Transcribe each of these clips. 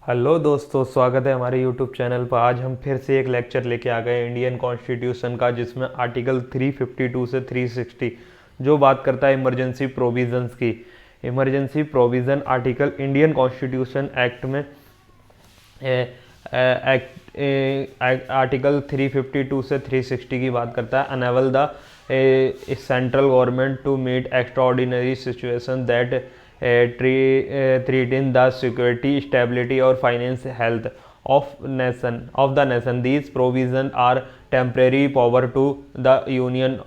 Hello दोस्तों, स्वागत है हमारे यूट्यूब चैनल पर। आज हम फिर से एक लेक्चर लेके आ गए इंडियन कॉन्स्टिट्यूशन का, जिसमें आर्टिकल 352 से 360 जो बात करता है इमरजेंसी प्रोविजंस की। Emergency provision article Indian constitution act में आर्टिकल 352 से 360 की बात करता है। Enable the central government to meet extraordinary situation that threaten the security, stability or finance health of the nation. These provisions are temporary power to the union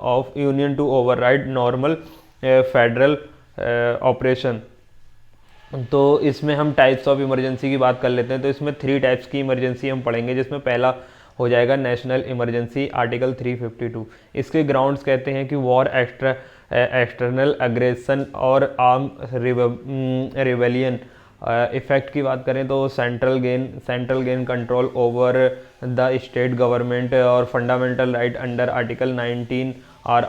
to override normal federal operation. तो इसमें हम types of emergency की बात कर लेते हैं। तो इसमें 3 टाइप्स की इमरजेंसी हम पढ़ेंगे, जिसमें पहला हो जाएगा नेशनल इमरजेंसी, आर्टिकल 352। इसके ग्राउंड्स कहते हैं कि वॉर, एक्सटर्नल अग्रेशन और आर्म रिवेलियन। इफेक्ट की बात करें तो central gain control over the state government और fundamental right under article 19 are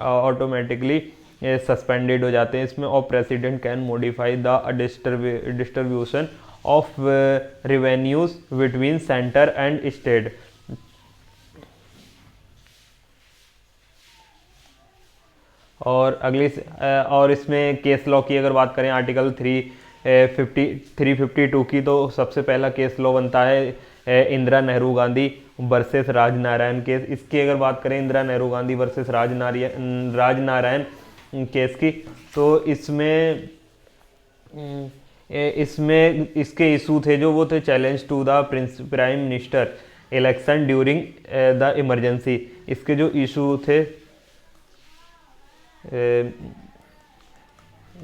automatically suspended हो जाते हैं इसमें। और president can modify the distribution of revenues between centre and state. और और इसमें केस लॉ की अगर बात करें आर्टिकल 352 की, तो सबसे पहला केस लॉ बनता है इंदिरा नेहरू गांधी वर्सेस राजनारायण केस। इसकी अगर बात करें इंदिरा नेहरू गांधी वर्सेस राजनारायण केस की, तो इसमें इसके इशू थे जो वो थे challenge to the prime minister election during the emergency. इसके जो इशू थे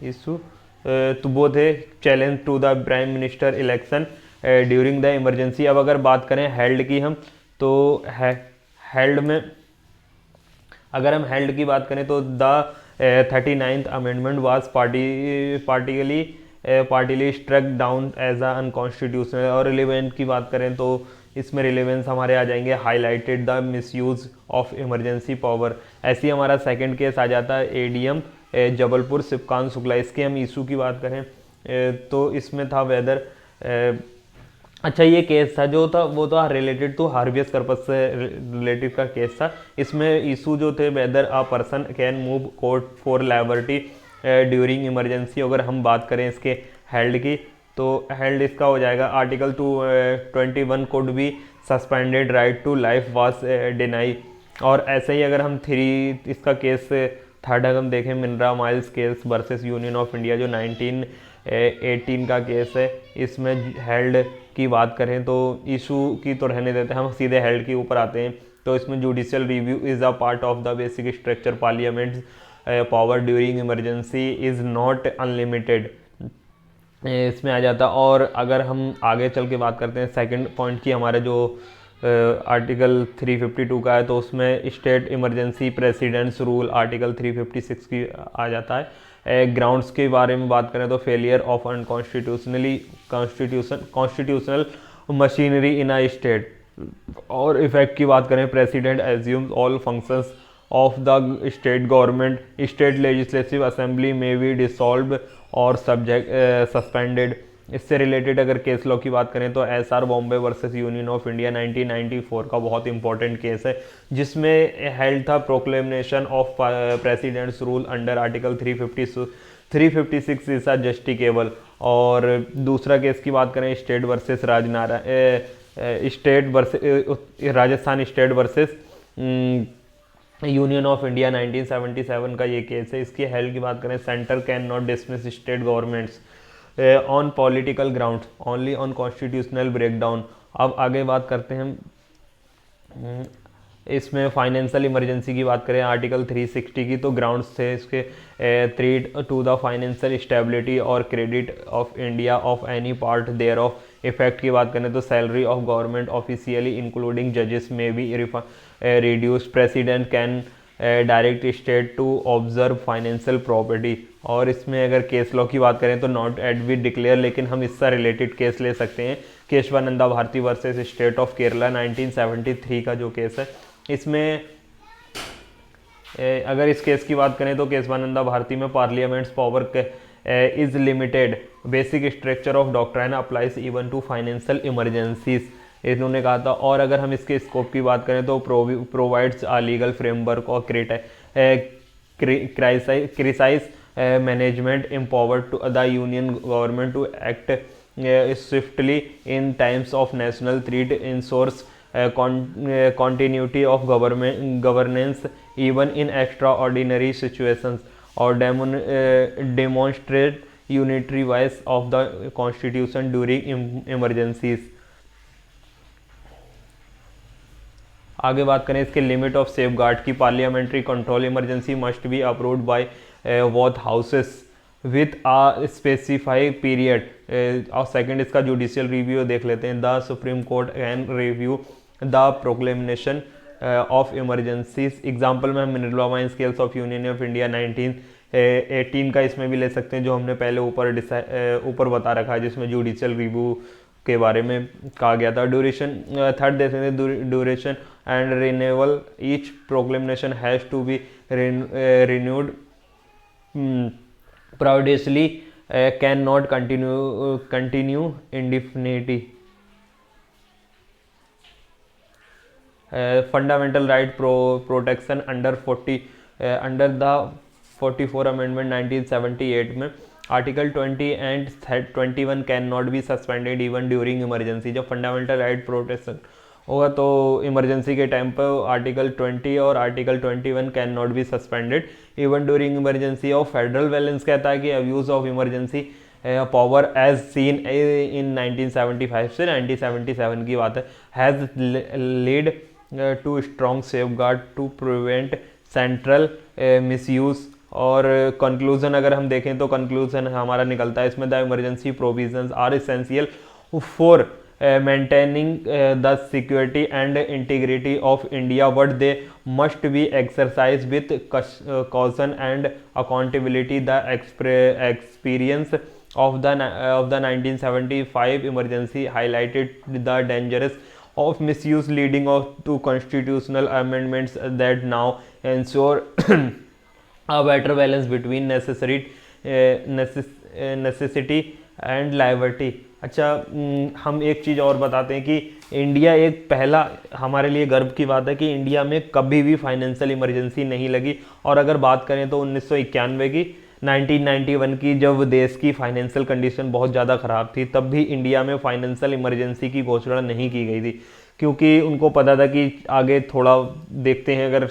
इशू तो वो थे challenge to the prime minister election during the emergency. अब अगर बात करें हेल्ड की हम, तो हेल्ड में अगर हम हेल्ड की बात करें तो the 39th amendment was partly struck down as unconstitutional. और रिलेवेंट की बात करें तो इसमें रिलेवेंस हमारे आ जाएंगे highlighted the misuse of emergency power. ऐसे ही हमारा सेकंड केस आ जाता है एडीएम जबलपुर शिवकांत शुक्ला। इसके हम इशू की बात करें तो इसमें था वेदर अच्छा, ये केस था जो था वो था रिलेटेड टू हार्बियस कर्पस से रिलेटेड का केस था। इसमें इशू जो थे weather a person can move court for liberty during emergency. अगर हम बात करें इसके हेल्ड की, तो हेल्ड इसका हो जाएगा article 221 could be suspended right to life was deny. और ऐसे ही अगर हम इसका केस थर्ड अगर हम देखें Minerva Mills case versus Union of India जो 1918 का केस है, इसमें हेल्ड की बात करें तो इशू की तो रहने देते हैं, हम सीधे हेल्ड के ऊपर आते हैं। तो इसमें judicial review is a part of the basic structure parliament power during emergency is not unlimited इसमें आ जाता। और अगर हम आगे चल के बात करते हैं सेकंड पॉइंट की, हमारा जो आर्टिकल 352 का है, तो उसमें state emergency presidents rule article 356 की आ जाता है। ग्राउंड्स के बारे में बात करें तो failure of constitutional machinery in a state. और इफेक्ट की बात करें president assumes all functions of the state government, state legislative assembly में बी डिसॉल्व और सस्पेंडेड। इससे रिलेटेड अगर केस लॉ की बात करें तो SR Bommai versus Union of India 1994 का बहुत इंपॉर्टेंट केस है, जिसमें हेल्ड था proclamation of president's rule under article 356 is justiciable. और दूसरा केस की बात करें state versus Rajasthan state versus Union of India 1977 का ये केस है। इसकी हेल्ड की बात करें centre can not dismiss state governments on political ground only on constitutional breakdown. अब आगे बात करते हैं हम इसमें फाइनेंशियल इमरजेंसी की बात करें आर्टिकल 360 की, तो ग्राउंड्स थे इसके threat to the financial stability और credit of India of any part thereof. Effect की बात करें तो salary of government officially including जजेस में भी reduce. President can direct state to observe financial property. और इसमें अगर केस लॉ की बात करें तो नॉट एट बी डिक्लेयर, लेकिन हम इससे रिलेटेड केस ले सकते हैं Kesavananda Bharati versus state of Kerala 1973 का जो केस है। इसमें अगर इस केस की बात करें तो केशवानंदा भारती में parliament's power is limited, basic structure of doctrine applies even to financial emergencies, इन्होंने कहा था। और अगर हम इसके स्कोप की बात करें तो प्रोवाइड्स आ लीगल फ्रेमवर्क और crisis management empower to the union government to act swiftly in times of national threat, ensures continuity of governance even in extraordinary situations, or demonstrate unitary voice of the constitution during emergencies। आगे बात करें इसके limit of safeguard की, parliamentary control emergency must be approved by both houses with a specified period. और second इसका judicial review देख लेते हैं। The supreme court can review the proclamation of emergencies. Example में हम Minerva scales of union of India 1918 का इसमें भी ले सकते हैं, जो हमने पहले ऊपर बता रखा है, जिसमें जुडिशियल रिव्यू के बारे में कहा गया था। ड्यूरेशन थर्ड देख सकते हैं, duration and renewal, each proclamation has to be renewed periodically, cannot continue indefinitely। Fundamental right protection under the 44 amendment 1978 में article 20 and 21 cannot be suspended even during emergency. जब फंडामेंटल राइट प्रोटेक्शन होगा तो emergency के time पर article 20 और article 21 cannot be suspended even during emergency. और federal balance कहता है कि abuse of emergency power as seen in 1975 से 1977 की बात है, has lead to strong safeguard to prevent central misuse. और कंक्लूजन अगर हम देखें तो कंक्लूजन हमारा निकलता है इसमें, the emergency provisions are essential for maintaining the security and integrity of India, but they must be exercised with caution and accountability। The experience of the 1975 emergency highlighted the dangers of misuse, leading to constitutional amendments that now ensure a better balance between necessity and liability। अच्छा, हम एक चीज़ और बताते हैं कि India एक पहला हमारे लिए गर्व की बात है कि इंडिया में कभी भी फाइनेंशियल इमरजेंसी नहीं लगी। और अगर बात करें तो 1991 की 1991 की जब देश की फाइनेंशियल कंडीशन बहुत ज़्यादा ख़राब थी, तब भी इंडिया में फाइनेंशियल इमरजेंसी की घोषणा नहीं की गई थी, क्योंकि उनको पता था कि आगे थोड़ा देखते हैं, अगर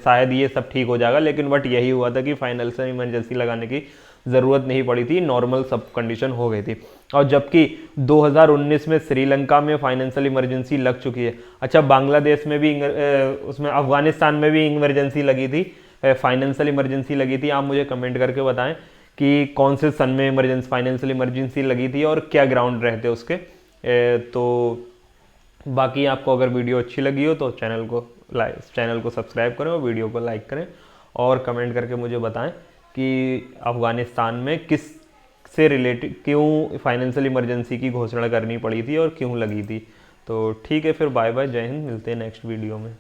शायद ये सब ठीक हो जाएगा। लेकिन बट यही हुआ था कि फाइनेंशियल इमरजेंसी लगाने की ज़रूरत नहीं पड़ी थी, नॉर्मल सब कंडीशन हो गई थी। और जबकि 2019 में श्रीलंका में फाइनेंशियल इमरजेंसी लग चुकी है। अच्छा, बांग्लादेश में भी उसमें अफगानिस्तान में भी इमरजेंसी लगी थी, फाइनेंशियल इमरजेंसी लगी थी। आप मुझे कमेंट करके बताएं कि कौन से सन में फाइनेंशियल इमरजेंसी लगी थी और क्या ग्राउंड रहते उसके। तो बाकी आपको अगर वीडियो अच्छी लगी हो तो चैनल को सब्सक्राइब करें और वीडियो को लाइक करें, और कमेंट करके मुझे बताएं कि अफ़गानिस्तान में किस से रिलेटेड क्यों फाइनेंशियल इमरजेंसी की घोषणा करनी पड़ी थी और क्यों लगी थी। तो ठीक है, फिर बाय बाय, जय हिंद, मिलते हैं नेक्स्ट वीडियो में।